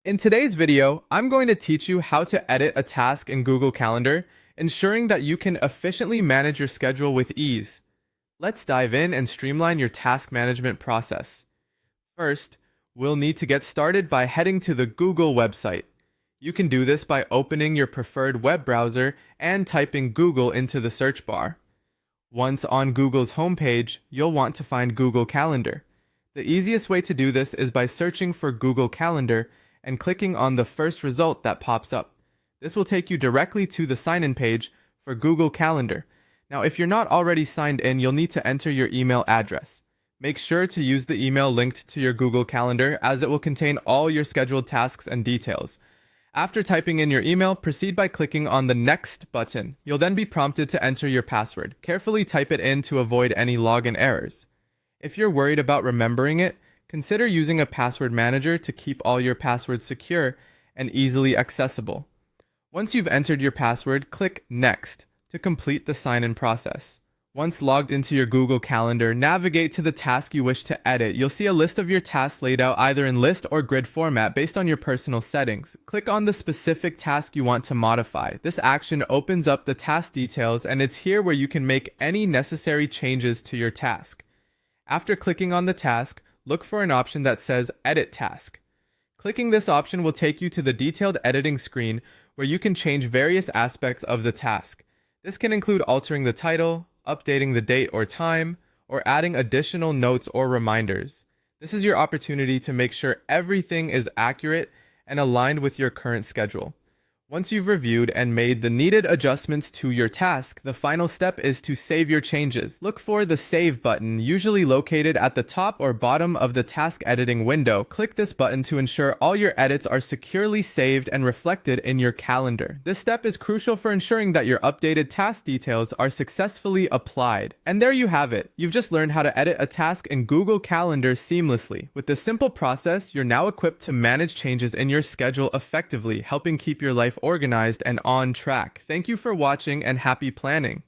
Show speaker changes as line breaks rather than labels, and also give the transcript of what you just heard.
In today's video, I'm going to teach you how to edit a task in Google Calendar, ensuring that you can efficiently manage your schedule with ease. Let's dive in and streamline your task management process. First, we'll need to get started by heading to the Google website. You can do this by opening your preferred web browser and typing Google into the search bar. Once on Google's homepage, you'll want to find Google Calendar. The easiest way to do this is by searching for Google Calendar and clicking on the first result that pops up. This will take you directly to the sign-in page for Google Calendar. Now, if you're not already signed in, you'll need to enter your email address. Make sure to use the email linked to your Google Calendar, as it will contain all your scheduled tasks and details. After typing in your email, proceed by clicking on the Next button. You'll then be prompted to enter your password. Carefully type it in to avoid any login errors. If you're worried about remembering it, consider using a password manager to keep all your passwords secure and easily accessible. Once you've entered your password, click Next to complete the sign-in process. Once logged into your Google Calendar, navigate to the task you wish to edit. You'll see a list of your tasks laid out either in list or grid format based on your personal settings. Click on the specific task you want to modify. This action opens up the task details, and it's here where you can make any necessary changes to your task. After clicking on the task, look for an option that says Edit Task. Clicking this option will take you to the detailed editing screen where you can change various aspects of the task. This can include altering the title, updating the date or time, or adding additional notes or reminders. This is your opportunity to make sure everything is accurate and aligned with your current schedule. Once you've reviewed and made the needed adjustments to your task, the final step is to save your changes. Look for the Save button, usually located at the top or bottom of the task editing window. Click this button to ensure all your edits are securely saved and reflected in your calendar. This step is crucial for ensuring that your updated task details are successfully applied. And there you have it. You've just learned how to edit a task in Google Calendar seamlessly. With this simple process, you're now equipped to manage changes in your schedule effectively, helping keep your life organized and on track. Thank you for watching, and happy planning.